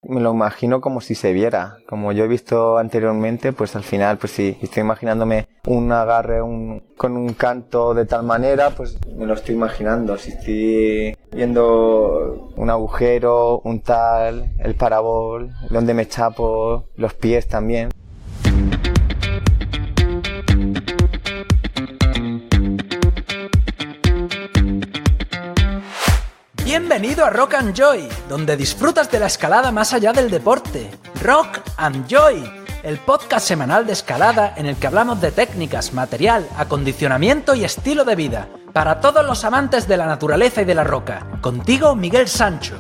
me lo imagino como si se viera. Como yo he visto anteriormente, pues al final, pues sí, estoy imaginándome un agarre con un canto de tal manera, pues me lo estoy imaginando. Si estoy viendo un agujero, un tal, el parabol, donde me chapo, los pies también. Bienvenido a Rock and Joy, donde disfrutas de la escalada más allá del deporte. Rock and Joy, el podcast semanal de escalada en el que hablamos de técnicas, material, acondicionamiento y estilo de vida, para todos los amantes de la naturaleza y de la roca. Contigo, Miguel Sancho.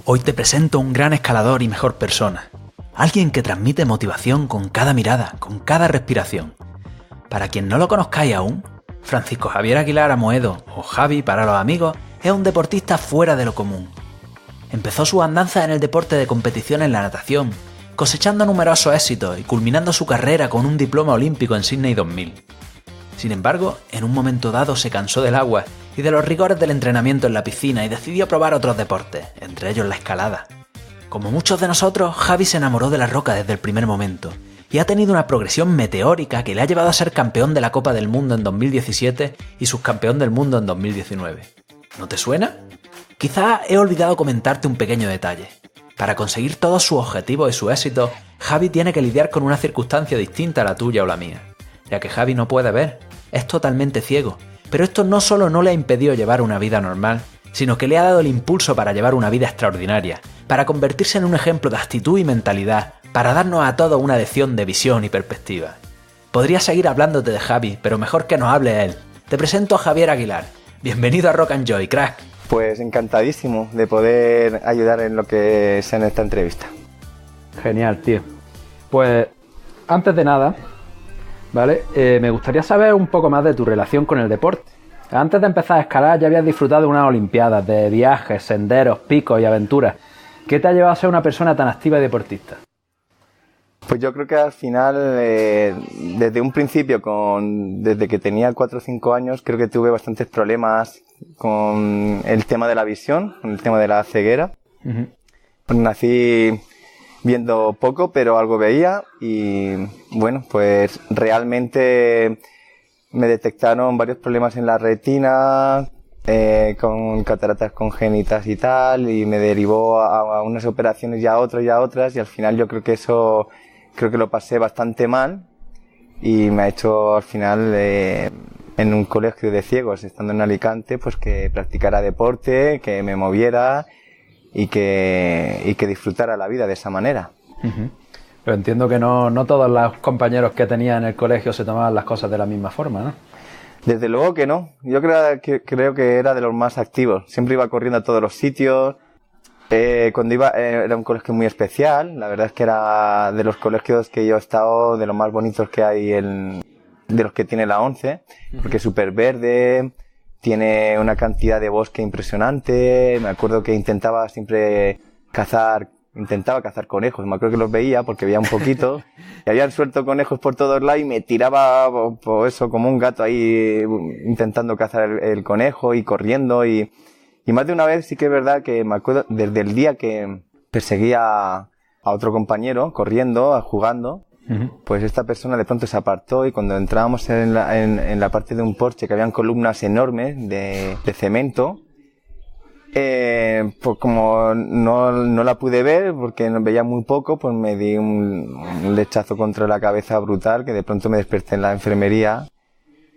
Hoy te presento a un gran escalador y mejor persona. Alguien que transmite motivación con cada mirada, con cada respiración. Para quien no lo conozcáis aún, Francisco Javier Aguilar Amoedo, o Javi para los amigos, es un deportista fuera de lo común. Empezó su andanza en el deporte de competición en la natación, cosechando numerosos éxitos y culminando su carrera con un diploma olímpico en Sydney 2000. Sin embargo, en un momento dado se cansó del agua y de los rigores del entrenamiento en la piscina y decidió probar otros deportes, entre ellos la escalada. Como muchos de nosotros, Javi se enamoró de la roca desde el primer momento y ha tenido una progresión meteórica que le ha llevado a ser campeón de la Copa del Mundo en 2017 y subcampeón del mundo en 2019. ¿No te suena? Quizá he olvidado comentarte un pequeño detalle. Para conseguir todos sus objetivos y sus éxitos, Javi tiene que lidiar con una circunstancia distinta a la tuya o la mía, ya que Javi no puede ver, es totalmente ciego, pero esto no solo no le ha impedido llevar una vida normal, sino que le ha dado el impulso para llevar una vida extraordinaria, para convertirse en un ejemplo de actitud y mentalidad, para darnos a todos una lección de visión y perspectiva. Podría seguir hablándote de Javi, pero mejor que nos hable él. Te presento a Javier Aguilar. Bienvenido a Rock and Joy, crack. Pues encantadísimo de poder ayudar en lo que sea en esta entrevista. Genial, tío. Pues, antes de nada, ¿vale? Me gustaría saber un poco más de tu relación con el deporte. Antes de empezar a escalar ya habías disfrutado de unas olimpiadas, de viajes, senderos, picos y aventuras. ¿Qué te ha llevado a ser una persona tan activa y deportista? Pues yo creo que al final, desde un principio, desde que tenía 4 o 5 años, creo que tuve bastantes problemas con el tema de la visión, con el tema de la ceguera. Uh-huh. Pues nací viendo poco, pero algo veía y bueno, pues realmente me detectaron varios problemas en la retina, con cataratas congénitas y tal, y me derivó a unas operaciones y a otras, y al final yo creo que eso, creo que lo pasé bastante mal, y me ha hecho al final, en un colegio de ciegos, estando en Alicante, pues que practicara deporte, que me moviera, y que disfrutara la vida de esa manera. Uh-huh. Pero entiendo que no todos los compañeros que tenía en el colegio se tomaban las cosas de la misma forma, ¿no? Desde luego que no. Yo creo que era de los más activos. Siempre iba corriendo a todos los sitios. Cuando iba, era un colegio muy especial. La verdad es que era de los colegios que yo he estado, de los más bonitos que hay, de los que tiene la ONCE, porque es súper verde, tiene una cantidad de bosque impresionante. Me acuerdo que intentaba cazar conejos, me acuerdo que los veía porque veía un poquito y habían suelto conejos por todos lados y me tiraba por eso como un gato ahí intentando cazar el conejo y corriendo y más de una vez sí que es verdad que me acuerdo desde el día que perseguía a otro compañero corriendo, jugando. Uh-huh. Pues esta persona de pronto se apartó y cuando entrábamos en la parte de un porche que habían columnas enormes de cemento, pues como no la pude ver porque veía muy poco, pues me di un lechazo contra la cabeza brutal que de pronto me desperté en la enfermería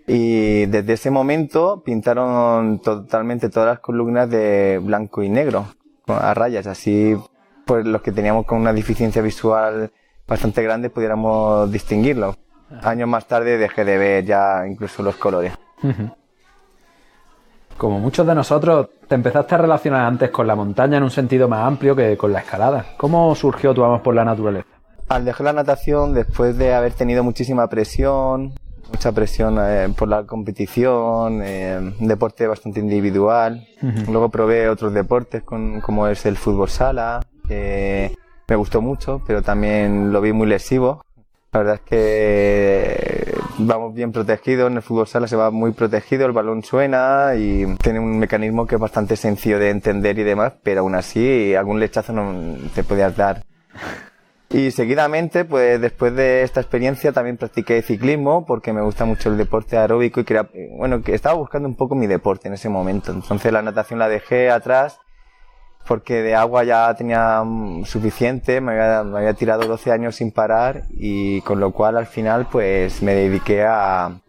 y desde ese momento pintaron totalmente todas las columnas de blanco y negro a rayas, así pues los que teníamos con una deficiencia visual bastante grande pudiéramos distinguirlo. Años más tarde dejé de ver ya incluso los colores. Uh-huh. Como muchos de nosotros, te empezaste a relacionar antes con la montaña en un sentido más amplio que con la escalada. ¿Cómo surgió tu amor por la naturaleza? Al dejar la natación, después de haber tenido mucha presión por la competición, un deporte bastante individual. Uh-huh. Luego probé otros deportes como es el fútbol sala. Me gustó mucho, pero también lo vi muy lesivo. La verdad es que vamos bien protegidos, en el fútbol sala se va muy protegido, el balón suena y tiene un mecanismo que es bastante sencillo de entender y demás, pero aún así algún lechazo no te podías dar. Y seguidamente, pues después de esta experiencia también practiqué ciclismo porque me gusta mucho el deporte aeróbico y quería, que estaba buscando un poco mi deporte en ese momento. Entonces la natación la dejé atrás porque de agua ya tenía suficiente, me había tirado 12 años sin parar y con lo cual al final pues me dediqué a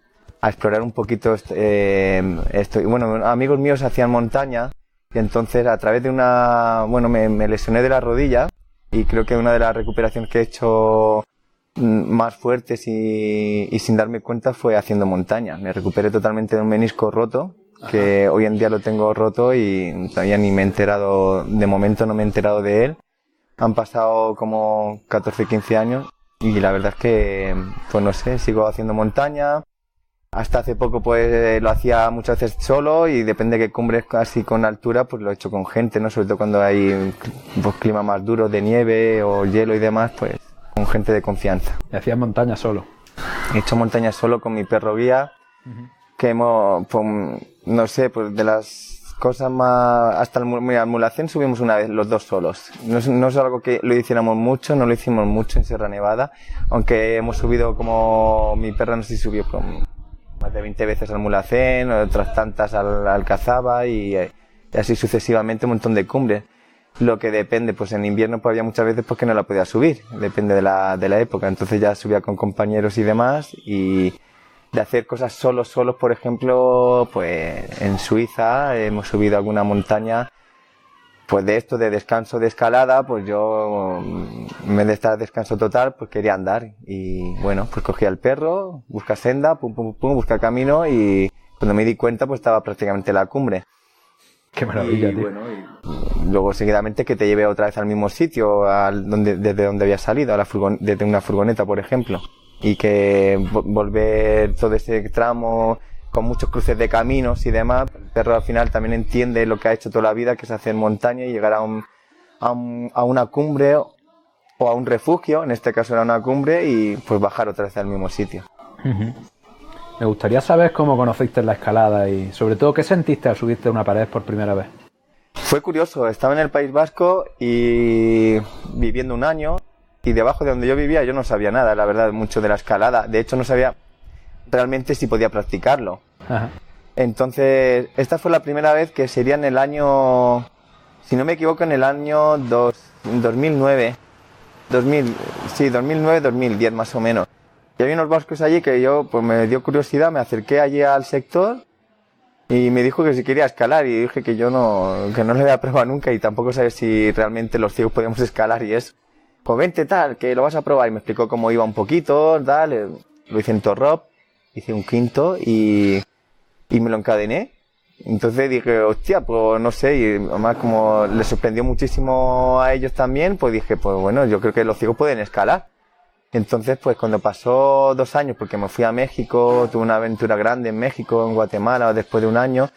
explorar un poquito esto. Y bueno, amigos míos hacían montaña y entonces a través de me lesioné de la rodilla. Y creo que una de las recuperaciones que he hecho más fuertes y sin darme cuenta fue haciendo montaña. Me recuperé totalmente de un menisco roto, que hoy en día lo tengo roto y todavía ni me he enterado, de momento no me he enterado de él. Han pasado como 14, 15 años y la verdad es que, pues no sé, sigo haciendo montaña. Hasta hace poco pues lo hacía muchas veces solo y depende de qué cumbres así con altura pues lo he hecho con gente, ¿no? Sobre todo cuando hay pues, climas más duros de nieve o hielo y demás, pues con gente de confianza. ¿Y hacías montaña solo? He hecho montaña solo con mi perro guía, que hemos, pues, no sé, pues de las cosas más... Hasta el Mulhacén subimos una vez los dos solos. No es algo que lo hiciéramos mucho, no lo hicimos mucho en Sierra Nevada, aunque hemos subido como mi perro no sé si subió como más de 20 veces al Mulhacén, otras tantas al Alcazaba y así sucesivamente un montón de cumbres. Lo que depende, pues en invierno pues había muchas veces pues que no la podía subir, depende de la época. Entonces ya subía con compañeros y demás y de hacer cosas solos, por ejemplo, pues en Suiza hemos subido alguna montaña. Pues de esto, de descanso de escalada, pues yo, en vez de estar descanso total, pues quería andar. Y bueno, pues cogía el perro, busca senda, busca camino y cuando me di cuenta, pues estaba prácticamente en la cumbre. Qué maravilla, y, tío. Bueno, y luego seguidamente que te lleve otra vez al mismo sitio, desde donde había salido, desde una furgoneta, por ejemplo. Y que volver todo ese tramo con muchos cruces de caminos y demás, el perro al final también entiende lo que ha hecho toda la vida, que es hacer montaña y llegar a una cumbre o a un refugio, en este caso era una cumbre, y pues bajar otra vez al mismo sitio. Me gustaría saber cómo conociste la escalada y sobre todo qué sentiste al subirte a una pared por primera vez. Fue curioso, estaba en el País Vasco y viviendo un año y debajo de donde yo vivía yo no sabía nada, la verdad, mucho de la escalada. De hecho no sabía realmente si podía practicarlo. Ajá. Entonces, esta fue la primera vez que sería en el año, si no me equivoco, en el año 2009, 2010 más o menos. Y había unos vascos allí que yo, pues me dio curiosidad, me acerqué allí al sector y me dijo que si quería escalar y dije que no le había probado nunca y tampoco sabía si realmente los ciegos podíamos escalar y eso. Pues vente tal, que lo vas a probar y me explicó cómo iba un poquito, tal, lo hice en Torrop. Hice un quinto y me lo encadené. Entonces dije, hostia, pues no sé, y además como les sorprendió muchísimo a ellos también, pues dije, pues bueno, yo creo que los ciegos pueden escalar. Entonces, pues cuando pasó 2 años, porque me fui a México, tuve una aventura grande en México, en Guatemala, después de un año,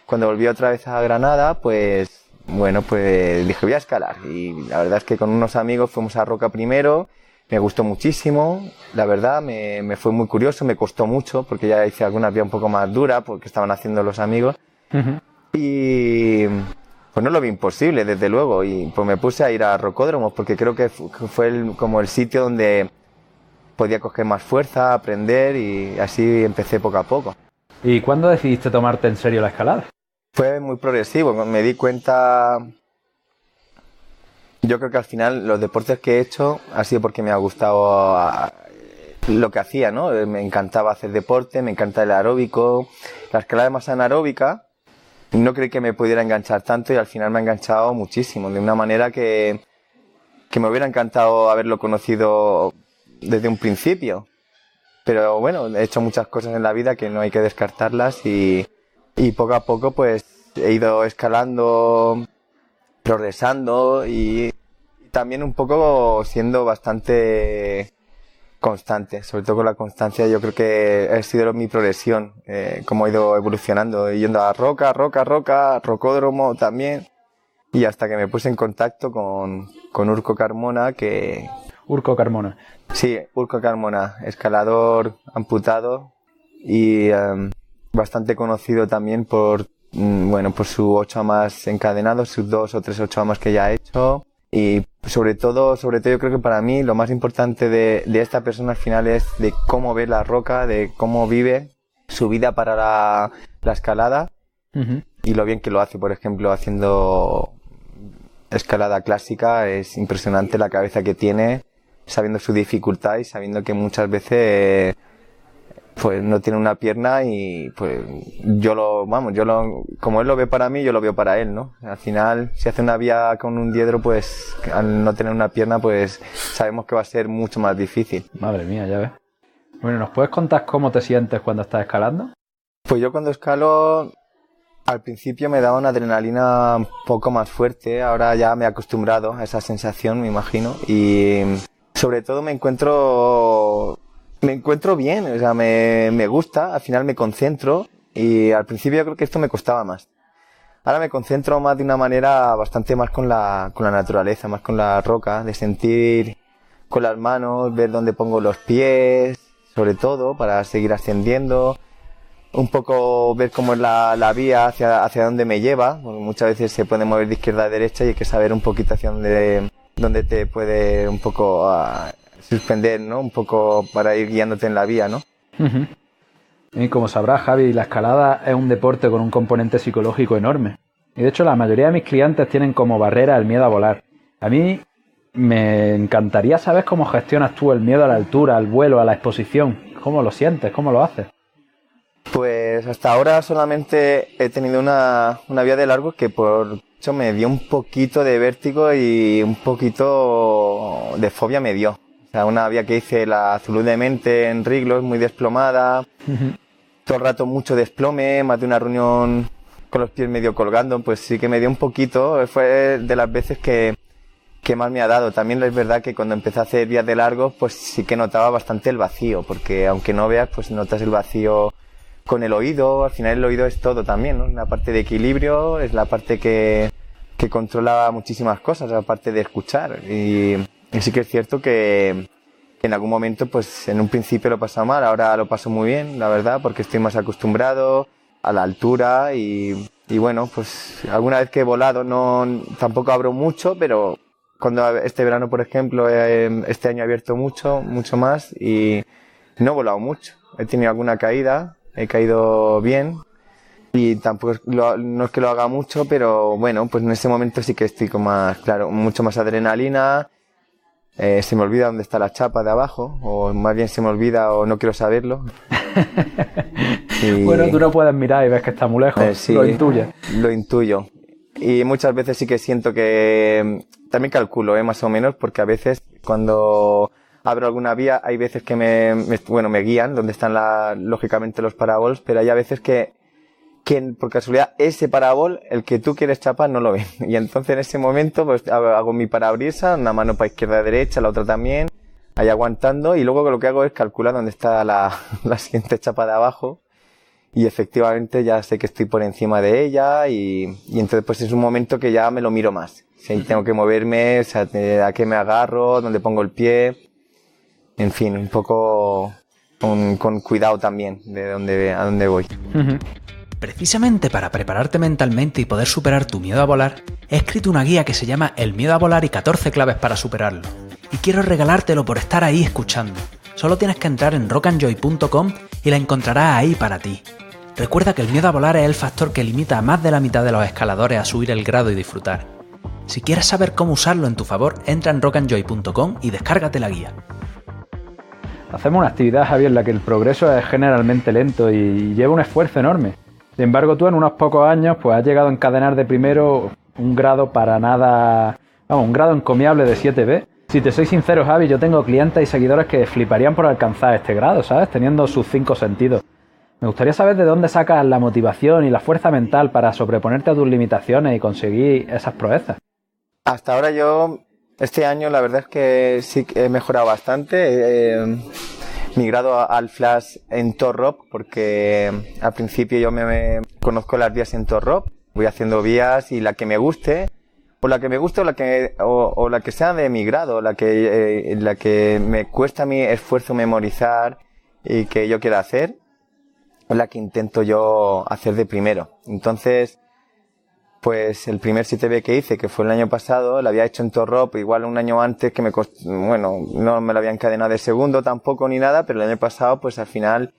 cuando volví otra vez a Granada, pues bueno, pues dije, voy a escalar. Y la verdad es que con unos amigos fuimos a Roca primero. Me gustó muchísimo, la verdad, me fue muy curioso, me costó mucho, porque ya hice algunas vías un poco más duras, porque estaban haciendo los amigos. Y pues no lo vi imposible, desde luego, y pues me puse a ir a rocódromos, porque creo que fue como el sitio donde podía coger más fuerza, aprender, y así empecé poco a poco. ¿Y cuándo decidiste tomarte en serio la escalada? Fue muy progresivo, me di cuenta... Yo creo que al final los deportes que he hecho ha sido porque me ha gustado lo que hacía, ¿no? Me encantaba hacer deporte, me encanta el aeróbico. La escalada más anaeróbica no creí que me pudiera enganchar tanto y al final me ha enganchado muchísimo, de una manera que me hubiera encantado haberlo conocido desde un principio. Pero bueno, he hecho muchas cosas en la vida que no hay que descartarlas y poco a poco pues he ido escalando, progresando y también un poco siendo bastante constante, sobre todo con la constancia. Yo creo que ha sido mi progresión, cómo he ido evolucionando, yendo a roca, rocódromo también, y hasta que me puse en contacto con Urco Carmona, que Urco Carmona. Sí, Urco Carmona, escalador amputado y bastante conocido también por sus 8 amas encadenados, sus 2 o 3 8 amas que ya ha hecho. Y sobre todo yo creo que para mí lo más importante de esta persona al final es de cómo ve la roca, de cómo vive su vida para la escalada. Uh-huh. Y lo bien que lo hace, por ejemplo, haciendo escalada clásica. Es impresionante la cabeza que tiene, sabiendo su dificultad y sabiendo que muchas veces pues no tiene una pierna y pues como él lo ve para mí, yo lo veo para él, ¿no? Al final, si hace una vía con un diedro, pues al no tener una pierna, pues sabemos que va a ser mucho más difícil. Madre mía, ya ves. Bueno, ¿nos puedes contar cómo te sientes cuando estás escalando? Pues yo cuando escalo, al principio me daba una adrenalina un poco más fuerte, ahora ya me he acostumbrado a esa sensación, me imagino, y sobre todo me encuentro bien, o sea, me gusta, al final me concentro y al principio yo creo que esto me costaba más. Ahora me concentro más de una manera bastante más con la naturaleza, más con la roca, de sentir con las manos, ver dónde pongo los pies, sobre todo, para seguir ascendiendo. Un poco ver cómo es la vía, hacia dónde me lleva, porque muchas veces se puede mover de izquierda a derecha y hay que saber un poquito hacia dónde te puede un poco suspender, ¿no? Un poco para ir guiándote en la vía, ¿no? Uh-huh. Y como sabrás, Javi, la escalada es un deporte con un componente psicológico enorme. Y de hecho la mayoría de mis clientes tienen como barrera el miedo a volar. A mí me encantaría saber cómo gestionas tú el miedo a la altura, al vuelo, a la exposición. ¿Cómo lo sientes? ¿Cómo lo haces? Pues hasta ahora solamente he tenido una vía de largo que por hecho me dio un poquito de vértigo y un poquito de fobia me dio. O sea, una vía que hice la Zulú de Mente en Riglos, muy desplomada, todo el rato mucho desplome, más de una reunión con los pies medio colgando, pues sí que me dio un poquito, fue de las veces que más me ha dado. También es verdad que cuando empecé a hacer vías de largo, pues sí que notaba bastante el vacío, porque aunque no veas, pues notas el vacío con el oído. Al final el oído es todo también, ¿no? La parte de equilibrio es la parte que controla muchísimas cosas, la parte de escuchar. Y sí que es cierto que en algún momento, pues en un principio lo he pasado mal, ahora lo paso muy bien, la verdad, porque estoy más acostumbrado a la altura y bueno, pues alguna vez que he volado tampoco abro mucho, pero cuando este verano, por ejemplo, este año he abierto mucho más y no he volado mucho. He tenido alguna caída, he caído bien y tampoco no es que lo haga mucho, pero bueno, pues en ese momento sí que estoy con mucho más adrenalina. Se me olvida dónde está la chapa de abajo, o más bien se me olvida o no quiero saberlo. Bueno, tú no puedes mirar y ves que está muy lejos, sí, lo intuyes. Lo intuyo. Y muchas veces sí que siento que también calculo, más o menos, porque a veces cuando abro alguna vía hay veces que me guían donde están lógicamente los parabols, pero hay a veces que por casualidad ese parabol, el que tú quieres chapar, no lo ven. Y entonces en ese momento pues hago mi parabrisa, una mano para izquierda y derecha, la otra también, ahí aguantando, y luego lo que hago es calcular dónde está la siguiente chapa de abajo. Y efectivamente ya sé que estoy por encima de ella y entonces pues es un momento que ya me lo miro más. Si tengo que moverme, o sea, a qué me agarro, dónde pongo el pie, en fin, un poco con cuidado también de a dónde voy. Uh-huh. Precisamente para prepararte mentalmente y poder superar tu miedo a volar, he escrito una guía que se llama El miedo a volar y 14 claves para superarlo. Y quiero regalártelo por estar ahí escuchando. Solo tienes que entrar en rockandjoy.com y la encontrarás ahí para ti. Recuerda que el miedo a volar es el factor que limita a más de la mitad de los escaladores a subir el grado y disfrutar. Si quieres saber cómo usarlo en tu favor, entra en rockandjoy.com y descárgate la guía. Hacemos una actividad, Javier, en la que el progreso es generalmente lento y lleva un esfuerzo enorme. Sin embargo, tú en unos pocos años pues has llegado a encadenar de primero un grado un grado encomiable de 7B. Si te soy sincero, Javi, yo tengo clientes y seguidores que fliparían por alcanzar este grado, ¿sabes? Teniendo sus 5 sentidos. Me gustaría saber de dónde sacas la motivación y la fuerza mental para sobreponerte a tus limitaciones y conseguir esas proezas. Hasta ahora este año la verdad es que sí que he mejorado bastante. He migrado al flash en Torrop porque al principio yo me conozco las vías en Torrop. Voy haciendo vías y la que me guste, o la que me gusta o la que sea de mi grado, la que me cuesta mi esfuerzo memorizar y que yo quiera hacer, es la que intento yo hacer de primero. Entonces, pues el primer 7B que hice, que fue el año pasado, lo había hecho en Torrop, igual un año antes, que no me lo había encadenado de segundo tampoco ni nada, pero el año pasado, pues al final,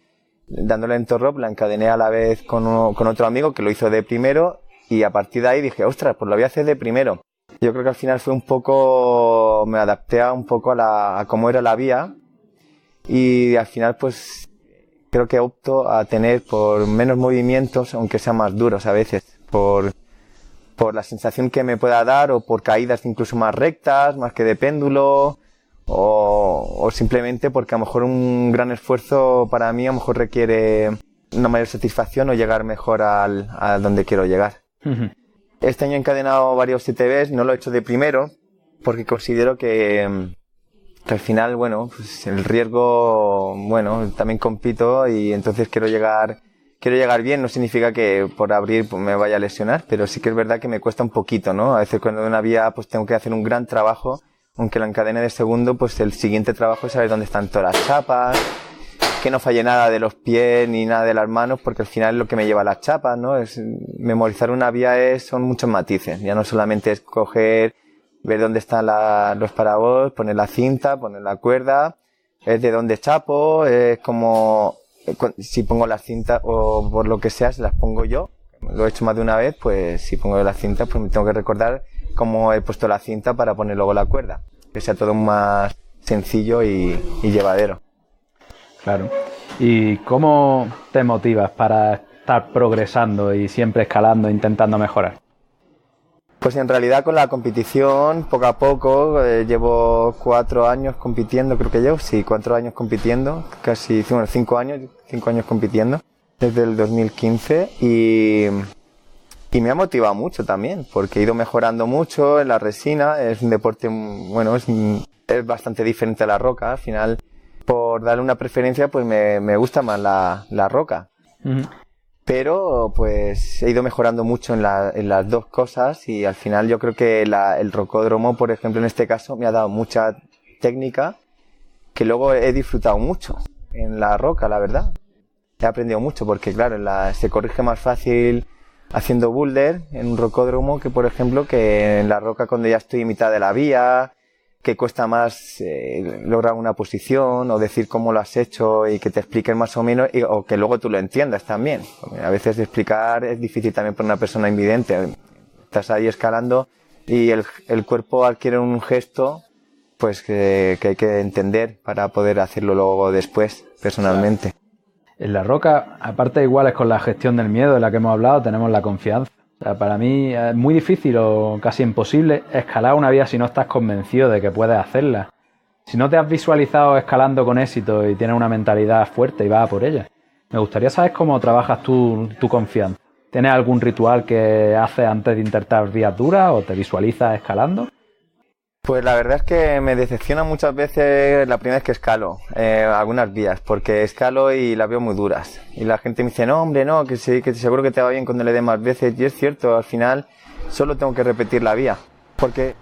dándole en Torrop, la encadené a la vez con otro amigo que lo hizo de primero, y a partir de ahí dije, ostras, pues lo voy a hacer de primero. Yo creo que al final me adapté un poco a cómo era la vía, y al final pues creo que opto a tener por menos movimientos, aunque sean más duros a veces, por la sensación que me pueda dar, o por caídas incluso más rectas, más que de péndulo, o simplemente porque a lo mejor un gran esfuerzo para mí a lo mejor requiere una mayor satisfacción o llegar mejor a donde quiero llegar. Uh-huh. Este año he encadenado varios 7Bs, no lo he hecho de primero, porque considero que al final, pues el riesgo, también compito y entonces quiero llegar bien. No significa que por abrir pues, me vaya a lesionar, pero sí que es verdad que me cuesta un poquito, ¿no? A veces cuando en una vía pues tengo que hacer un gran trabajo, aunque la encadene de segundo, pues el siguiente trabajo es saber dónde están todas las chapas, que no falle nada de los pies ni nada de las manos, porque al final es lo que me lleva a las chapas, ¿no? Memorizar una vía son muchos matices, ya no solamente es ver dónde están los parabols, poner la cinta, poner la cuerda, es de dónde chapo, es como si pongo las cintas o por lo que sea, se las pongo yo. Lo he hecho más de una vez, pues si pongo las cintas, pues me tengo que recordar cómo he puesto la cinta para poner luego la cuerda. Que sea todo más sencillo y llevadero. Claro. ¿Y cómo te motivas para estar progresando y siempre escalando, intentando mejorar? Pues en realidad con la competición, poco a poco, llevo 4 años compitiendo, creo que llevo, sí, 4 años compitiendo, casi, 5 años compitiendo, desde el 2015, y me ha motivado mucho también, porque he ido mejorando mucho en la resina, es un deporte, es bastante diferente a la roca, al final, por darle una preferencia, pues me gusta más la roca. Uh-huh. Pero pues he ido mejorando mucho en las dos cosas y al final yo creo que el rocódromo, por ejemplo, en este caso me ha dado mucha técnica que luego he disfrutado mucho en la roca, la verdad. He aprendido mucho porque, claro, se corrige más fácil haciendo boulder en un rocódromo que, por ejemplo, que en la roca cuando ya estoy en mitad de la vía, que cuesta más lograr una posición o decir cómo lo has hecho y que te expliquen más o menos o que luego tú lo entiendas también. A veces explicar es difícil también para una persona invidente. Estás ahí escalando y el cuerpo adquiere un gesto pues que hay que entender para poder hacerlo luego después, personalmente. En la roca, aparte igual es con la gestión del miedo de la que hemos hablado, tenemos la confianza. O sea, para mí es muy difícil o casi imposible escalar una vía si no estás convencido de que puedes hacerla. Si no te has visualizado escalando con éxito y tienes una mentalidad fuerte y vas a por ella. Me gustaría saber cómo trabajas tu confianza. ¿Tienes algún ritual que haces antes de intentar vías duras o te visualizas escalando? Pues la verdad es que me decepciona muchas veces la primera vez que escalo algunas vías, porque escalo y las veo muy duras. Y la gente me dice, no hombre, no, que sí, que seguro que te va bien cuando le dé más veces. Y es cierto, al final solo tengo que repetir la vía. Porque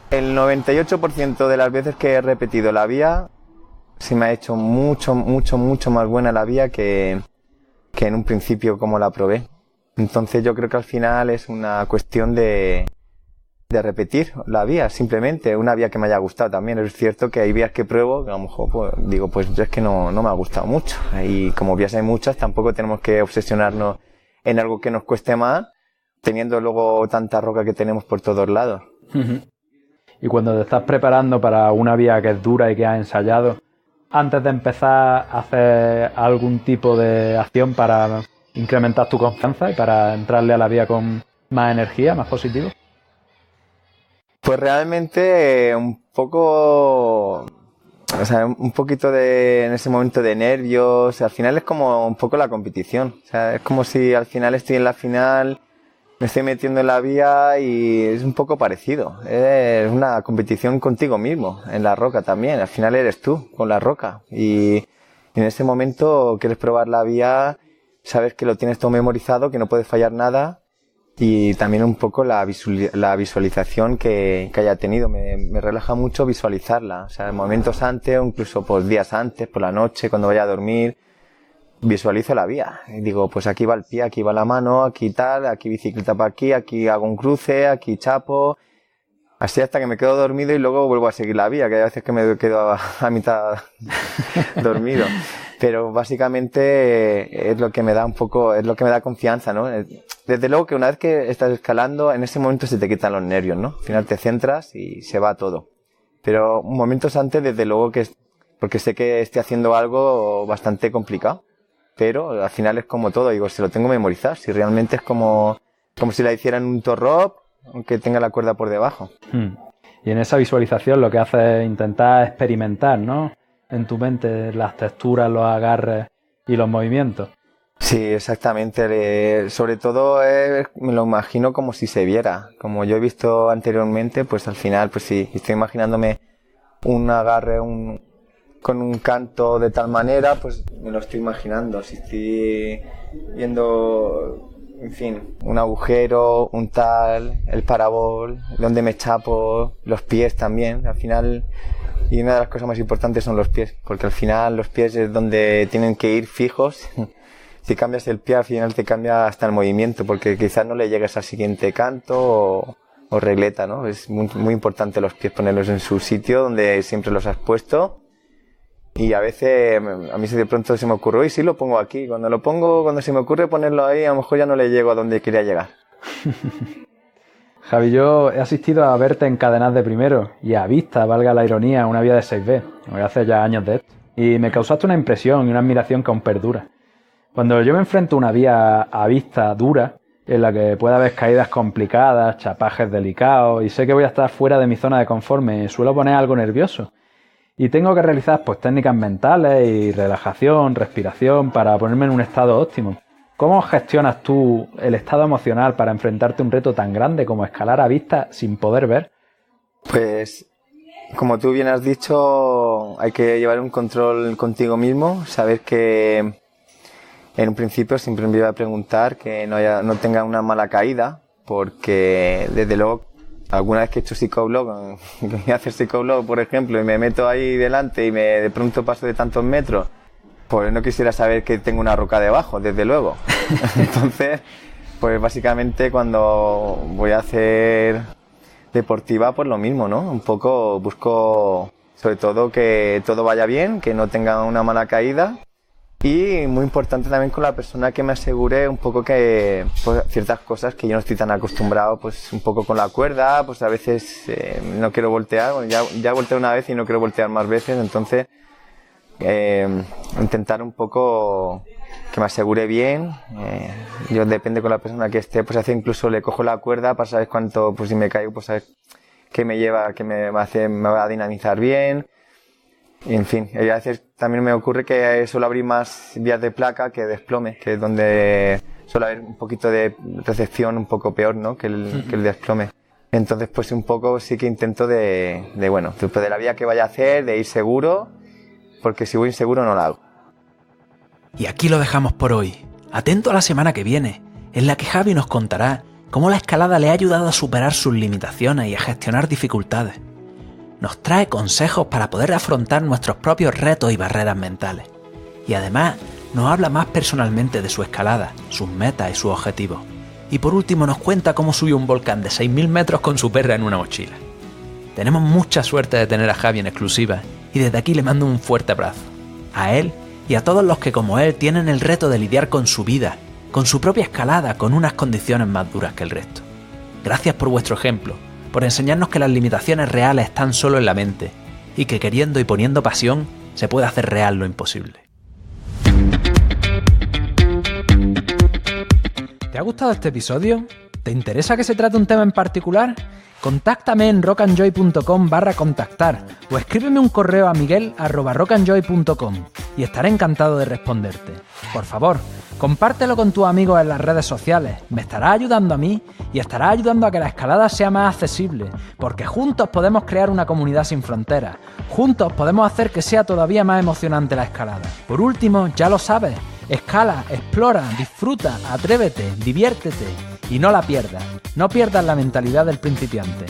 el 98% de las veces que he repetido la vía, se me ha hecho mucho más buena la vía que en un principio como la probé. Entonces yo creo que al final es una cuestión de repetir la vía, simplemente una vía que me haya gustado también. Es cierto que hay vías que pruebo que a lo mejor pues, digo, pues es que no me ha gustado mucho, y como vías hay muchas, tampoco tenemos que obsesionarnos en algo que nos cueste más, teniendo luego tanta roca que tenemos por todos lados. Uh-huh. Y cuando te estás preparando para una vía que es dura y que has ensayado, antes de empezar a hacer algún tipo de acción para incrementar tu confianza y para entrarle a la vía con más energía, más positivo. Pues realmente un poquito en ese momento de nervios. Al final es como un poco la competición. O sea, es como si al final estoy en la final, me estoy metiendo en la vía y es un poco parecido. Es una competición contigo mismo, en la roca también. Al final eres tú con la roca y en ese momento quieres probar la vía, sabes que lo tienes todo memorizado, que no puedes fallar nada. y también un poco la visualización que haya tenido. Me relaja mucho visualizarla, o sea, momentos antes o incluso pues días antes, por la noche, cuando vaya a dormir, visualizo la vía. Y digo, pues aquí va el pie, aquí va la mano, aquí tal, aquí bicicleta para aquí hago un cruce, aquí chapo. Así hasta que me quedo dormido y luego vuelvo a seguir la vía, que hay veces que me quedo a mitad dormido. Pero básicamente es lo que me da un poco, es lo que me da confianza, ¿no? Desde luego que una vez que estás escalando, en ese momento se te quitan los nervios, ¿no? Al final te centras y se va todo. Pero momentos antes, desde luego que porque sé que estoy haciendo algo bastante complicado. Pero al final es como todo, digo, se lo tengo que memorizar. Si realmente es como si la hiciera en un torrop, aunque tenga la cuerda por debajo. Y en esa visualización lo que haces es intentar experimentar, ¿no? En tu mente las texturas, los agarres y los movimientos. Sí, exactamente. Sobre todo me lo imagino como si se viera. Como yo he visto anteriormente, pues al final, pues sí, estoy imaginándome un agarre, con un canto de tal manera, pues me lo estoy imaginando. Si estoy viendo, en fin, un agujero, un tal, el parabol, donde me chapo, los pies también, al final. Y una de las cosas más importantes son los pies, porque al final los pies es donde tienen que ir fijos. Si cambias el pie, al final te cambia hasta el movimiento, porque quizás no le llegues al siguiente canto o regleta, ¿no? Es muy importante los pies, ponerlos en su sitio donde siempre los has puesto. Y a veces a mí de pronto se me ocurre, y sí lo pongo aquí. Cuando se me ocurre ponerlo ahí, a lo mejor ya no le llego a donde quería llegar. Javi, yo he asistido a verte en cadenas de primero y a vista, valga la ironía, una vía de 6B. Voy a hacer ya años de esto. Y me causaste una impresión y una admiración que aún perdura. Cuando yo me enfrento a una vía a vista dura, en la que puede haber caídas complicadas, chapajes delicados, y sé que voy a estar fuera de mi zona de confort, me suelo poner algo nervioso. Y tengo que realizar pues técnicas mentales y relajación, respiración para ponerme en un estado óptimo. ¿Cómo gestionas tú el estado emocional para enfrentarte a un reto tan grande como escalar a vista sin poder ver? Pues, como tú bien has dicho, hay que llevar un control contigo mismo, saber que en un principio siempre me iba a preguntar que no tenga una mala caída, porque desde luego alguna vez que he hecho psicoblog, que voy a hacer psicoblog, por ejemplo, y me meto ahí delante y de pronto paso de tantos metros, pues no quisiera saber que tengo una roca debajo, desde luego. Entonces, pues básicamente cuando voy a hacer deportiva, pues lo mismo, ¿no? Un poco busco, sobre todo, que todo vaya bien, que no tenga una mala caída. Y muy importante también con la persona que me asegure un poco que pues, ciertas cosas que yo no estoy tan acostumbrado, pues un poco con la cuerda, pues a veces no quiero voltear, bueno, ya volteé una vez y no quiero voltear más veces, entonces intentar un poco que me asegure bien. Yo depende con la persona que esté, pues a veces incluso le cojo la cuerda para saber cuánto, pues si me caigo, pues saber qué me lleva, qué me va a dinamizar bien. Y en fin, a veces también me ocurre que suelo abrir más vías de placa que desplome, que es donde suele haber un poquito de recepción un poco peor, ¿no? que el desplome. Entonces, pues un poco sí que intento de la vía que vaya a hacer, de ir seguro, porque si voy inseguro no la hago. Y aquí lo dejamos por hoy. Atento a la semana que viene, en la que Javi nos contará cómo la escalada le ha ayudado a superar sus limitaciones y a gestionar dificultades. Nos trae consejos para poder afrontar nuestros propios retos y barreras mentales. Y además nos habla más personalmente de su escalada, sus metas y sus objetivos. Y por último nos cuenta cómo subió un volcán de 6.000 metros con su perra en una mochila. Tenemos mucha suerte de tener a Javi en exclusiva y desde aquí le mando un fuerte abrazo. A él y a todos los que como él tienen el reto de lidiar con su vida, con su propia escalada, con unas condiciones más duras que el resto. Gracias por vuestro ejemplo, por enseñarnos que las limitaciones reales están solo en la mente y que queriendo y poniendo pasión se puede hacer real lo imposible. ¿Te ha gustado este episodio? ¿Te interesa que se trate un tema en particular? Contáctame en rockandjoy.com/contactar o escríbeme un correo a miguel@rockandjoy.com y estaré encantado de responderte. Por favor, compártelo con tus amigos en las redes sociales, me estará ayudando a mí y estará ayudando a que la escalada sea más accesible, porque juntos podemos crear una comunidad sin fronteras, juntos podemos hacer que sea todavía más emocionante la escalada. Por último, ya lo sabes, escala, explora, disfruta, atrévete, diviértete Y no la pierdas, no pierdas la mentalidad del principiante.